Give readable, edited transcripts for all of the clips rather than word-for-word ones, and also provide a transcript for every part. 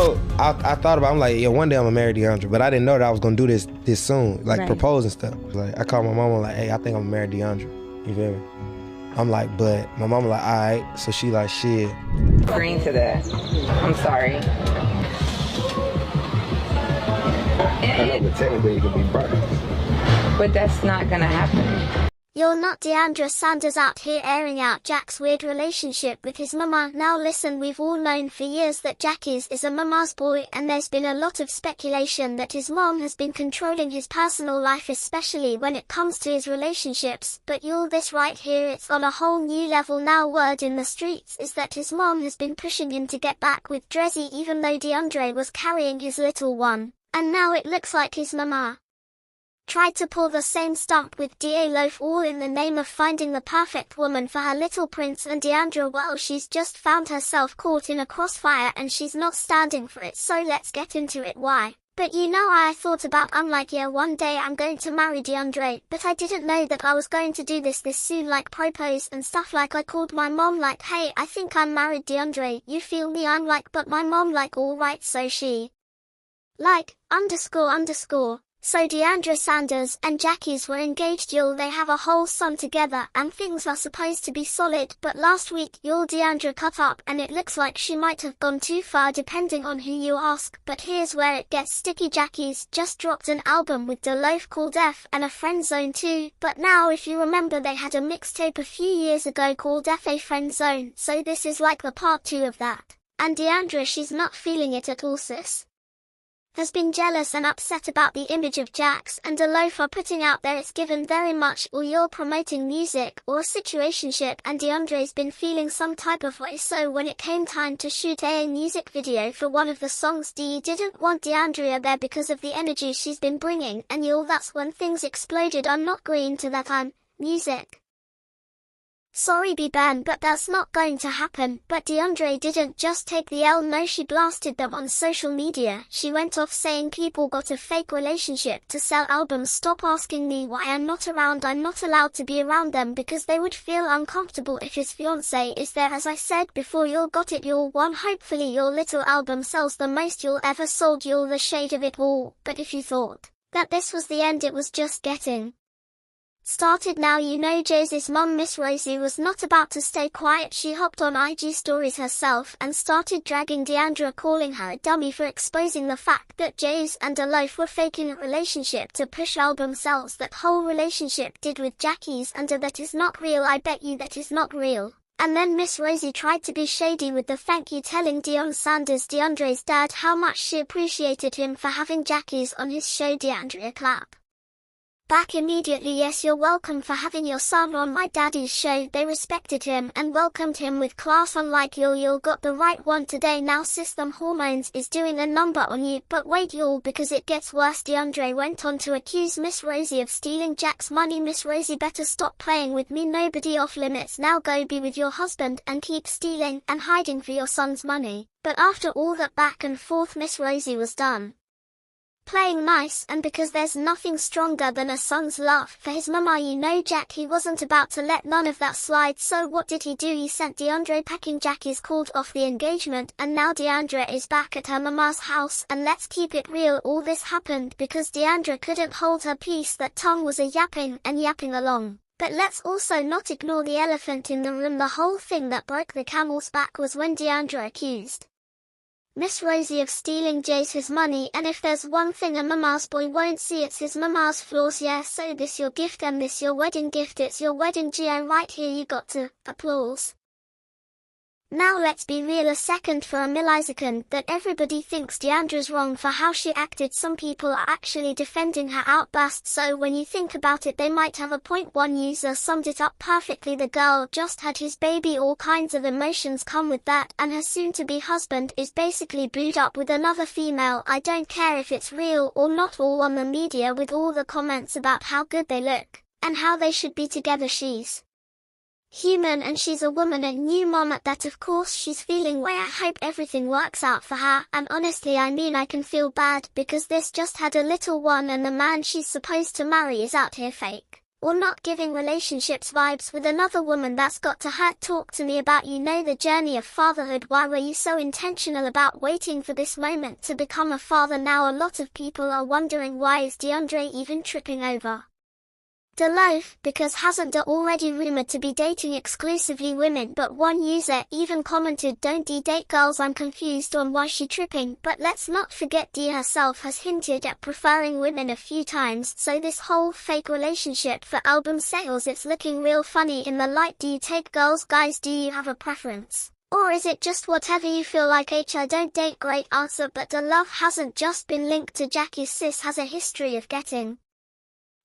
know, I thought about, I'm like, yeah, one day I'm gonna marry Deiondra, but I didn't know that I was gonna do this soon, like propose and stuff. Like, I called my mama like, hey, I think I'm gonna marry Deiondra. You feel me? I'm like, but my mama like, all right. So she like, shit. Agreeing to that. I'm sorry. I know, but technically it could be brothers. But that's not gonna happen. You're not Deiondra Sanders out here airing out Jack's weird relationship with his mama. Now listen, we've all known for years that Jacquees is a mama's boy, and there's been a lot of speculation that his mom has been controlling his personal life, especially when it comes to his relationships. But y'all, this right here, it's on a whole new level now. Word in the streets is that his mom has been pushing him to get back with Drizzy even though Deiondra was carrying his little one. And now it looks like his mama tried to pull the same stunt with Loaf, all in the name of finding the perfect woman for her little prince. And Deiondra, well, she's just found herself caught in a crossfire and she's not standing for it, so let's get into it. Why? But you know, I thought about, I'm like, yeah, one day I'm going to marry Deiondra, but I didn't know that I was going to do this soon, like propose and stuff. Like, I called my mom like, hey, I think I'm married Deiondra, you feel me? I'm like, but my mom like, alright. So she like, __. So Deiondra Sanders and Jacquees were engaged, y'all. They have a whole son together and things are supposed to be solid, but last week, y'all, Deiondra cut up and it looks like she might have gone too far depending on who you ask. But here's where it gets sticky. Jacquees just dropped an album with Loaf called F and a Friend Zone too, but now if you remember, they had a mixtape a few years ago called F.A. Friend Zone, so this is like the part 2 of that. And Deiondra, she's not feeling it at all, sis. Has been jealous and upset about the image of Jax and Loaf are putting out there. It's given very much, or you're promoting music or a situationship, and Deiondra's been feeling some type of way. So when it came time to shoot a music video for one of the songs, Dee didn't want Deiondra there because of the energy she's been bringing, and y'all, that's when things exploded. I'm not green to that music. Sorry B-Ben, but that's not going to happen. But Deiondra didn't just take the L, no, she blasted them on social media. She went off saying people got a fake relationship to sell albums. Stop asking me why I'm not around. I'm not allowed to be around them because they would feel uncomfortable if his fiancé is there. As I said before, y'all got it, y'all won. Hopefully your little album sells the most you'll ever sold, y'all, the shade of it all. But if you thought that this was the end, it was just getting started. Now you know Joe's mom, Miss Rosie, was not about to stay quiet. She hopped on IG stories herself and started dragging Deiondra, calling her a dummy for exposing the fact that Joe's and Loaf were faking a relationship to push album sales. That whole relationship did with Jacquees and that is not real. I bet you that is not real. And then Miss Rosie tried to be shady with the thank you, telling Deion Sanders, Deiondra's dad, how much she appreciated him for having Jacquees on his show. Deiondra clap back immediately. Yes, you're welcome for having your son on my daddy's show. They respected him and welcomed him with class. Unlike y'all got the right one today. Now system hormones is doing a number on you. But wait y'all, because it gets worse. Deiondra went on to accuse Miss Rosie of stealing Jack's money. Miss Rosie better stop playing with me. Nobody off limits. Now go be with your husband and keep stealing and hiding for your son's money. But after all that back and forth, Miss Rosie was done playing nice, and because there's nothing stronger than a son's love for his mama, you know Jack, he wasn't about to let none of that slide. So what did he do? He sent Deiondra packing. Jacquees called off the engagement, and now Deiondra is back at her mama's house. And let's keep it real, all this happened because Deiondra couldn't hold her peace. That tongue was a yapping and yapping along. But let's also not ignore the elephant in the room. The whole thing that broke the camel's back was when Deiondra accused Miss Rosie of stealing his money, and if there's one thing a mama's boy won't see, it's his mama's flaws. Yeah, so this your gift and this your wedding gift. It's your wedding GO right here, you got to applause. Now let's be real a second for a millisecond that everybody thinks Deiondra's wrong for how she acted. Some people are actually defending her outburst, so when you think about it they might have a point. One user summed it up perfectly: the girl just had his baby, all kinds of emotions come with that, and her soon-to-be husband is basically booed up with another female. I don't care if it's real or not, all on the media with all the comments about how good they look and how they should be together. She's human and she's a woman, a new mom at that. Of course she's feeling way. I hope everything works out for her, and honestly I mean I can feel bad because this just had a little one and the man she's supposed to marry is out here fake or not giving relationships vibes with another woman that's got to hurt. Talk to me about the journey of fatherhood. Why were you so intentional about waiting for this moment to become a father? Now a lot of people are wondering, why is Deiondra even tripping over the loaf? Because hasn't Da already rumored to be dating exclusively women? But one user even commented, don't date girls. I'm confused on why she tripping. But let's not forget Dee herself has hinted at preferring women a few times, so this whole fake relationship for album sales, it's looking real funny in the light. Do you take girls? Guys, do you have a preference? Or is it just whatever you feel like? I don't date. Great answer, but the love hasn't just been linked to Jacquees. Sis has a history of getting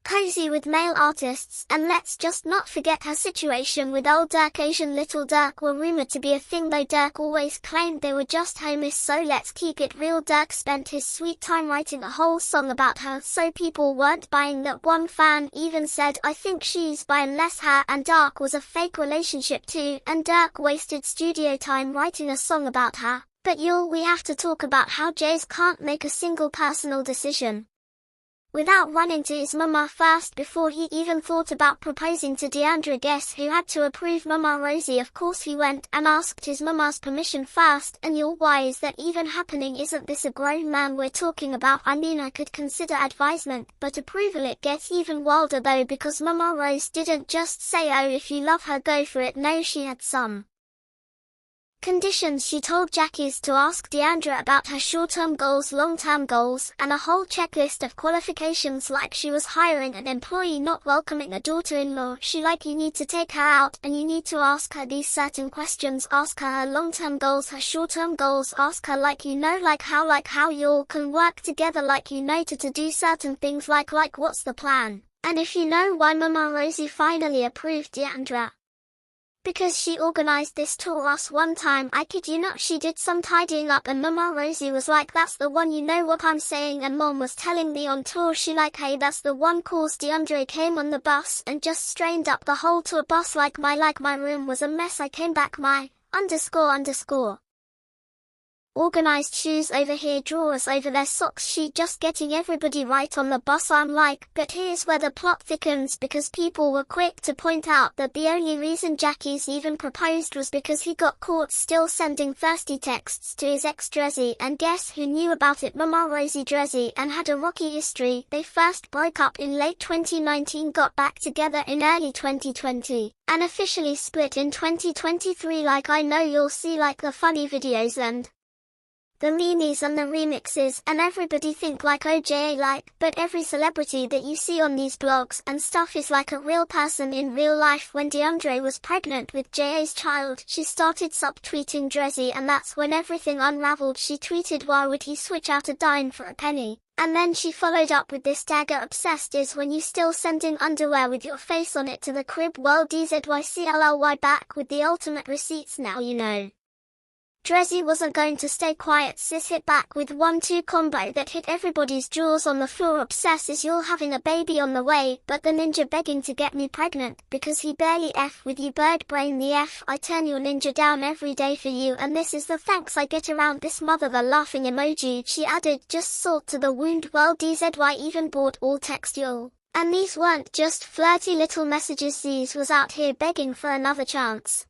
cozy with male artists, and let's just not forget her situation with old Dirk. Asian Little Dirk were rumored to be a thing, though Dirk always claimed they were just homies. So let's keep it real, Dirk spent his sweet time writing a whole song about her, so people weren't buying that. One fan even said, I think she's bi unless her and Dirk was a fake relationship too, and Dirk wasted studio time writing a song about her. But we have to talk about how Jacquees can't make a single personal decision without running to his mama first before he even thought about proposing to Deiondra. Guess who had to approve? Mama Rosie. Of course he went and asked his mama's permission first. And why is that even happening? Isn't this a grown man we're talking about? I mean, I could consider advisement, but approval. It gets even wilder though, because Mama Rose didn't just say, oh, if you love her go for it. No, she had some conditions. She told Jacquees to ask Deiondra about her short-term goals, long-term goals, and a whole checklist of qualifications, like she was hiring an employee, not welcoming a daughter-in-law. You need to take her out and you need to ask her these certain questions. Ask her her long-term goals, her short-term goals. Ask her like how y'all can work together, to do certain things, like what's the plan. And if you know why Mama Rosie finally approved Deiondra, because she organized this tour. Us one time, I kid you not, she did some tidying up and Mama Rosie was like, that's the one, you know what I'm saying? And Mom was telling me on tour, she like, hey, that's the one. Cause Deiondra came on the bus and just strained up the whole tour bus. Like my room was a mess. I came back, my __ organized shoes over here, drawers over there, socks, sheet, just getting everybody right on the bus. I'm like, but here's where the plot thickens, because people were quick to point out that the only reason Jacquees even proposed was because he got caught still sending thirsty texts to his ex Dressie. And guess who knew about it? Mama Rosie. Dressie and had a rocky history. They first broke up in late 2019, got back together in early 2020, and officially split in 2023. I know you'll see the funny videos and the memes and the remixes, and everybody think OJA but every celebrity that you see on these blogs and stuff is like a real person in real life. When Deiondra was pregnant with JA's child, she started subtweeting Dressie, and that's when everything unraveled. She tweeted, why would he switch out a dime for a penny? And then she followed up with this dagger. Obsessed is when you still sending underwear with your face on it to the crib. Well, DZYCLLY back with the ultimate receipts. Now you know Dressie wasn't going to stay quiet. Sis hit back with 1-2 combo that hit everybody's jaws on the floor. Obsess is you're having a baby on the way, but the ninja begging to get me pregnant because he barely F with you. Bird brain the F. I turn your ninja down every day for you, and this is the thanks I get around this mother. The laughing emoji. She added, just salt to the wound. Well, DZY even bought all textual. And these weren't just flirty little messages. These was out here begging for another chance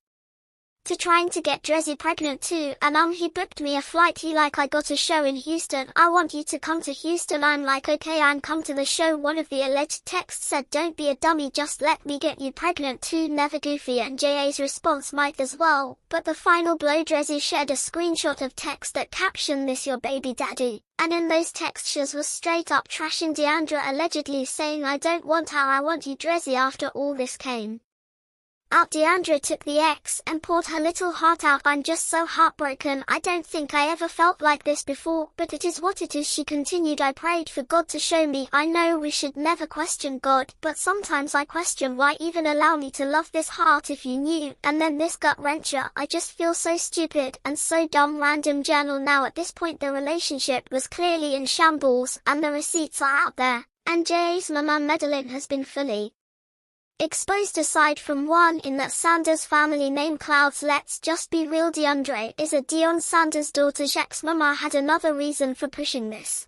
to trying to get Dressie pregnant too. And he booked me a flight. He I got a show in Houston. I want you to come to Houston. I'm like, okay, I'm come to the show. One of the alleged texts said, don't be a dummy, just let me get you pregnant too. Never goofy. And JA's response might as well. But the final blow, Dressie shared a screenshot of text that captioned, this your baby daddy. And in those textures was straight up trashing Deiondra, allegedly saying, I don't want her, I want you. Dressie, after all this came out, Deiondra took the X and poured her little heart out. I'm just so heartbroken. I don't think I ever felt like this before, but it is what it is. She continued, I prayed for God to show me. I know we should never question God, but sometimes I question why even allow me to love this heart if you knew. And then this gut wrencher. I just feel so stupid and so dumb. Random journal. Now at this point the relationship was clearly in shambles, and the receipts are out there, and JA's mama meddling has been fully exposed, aside from one in that Sanders family name clouds. Let's just be real, Deiondra is a Deion Sanders daughter. Jacquees' mama had another reason for pushing this.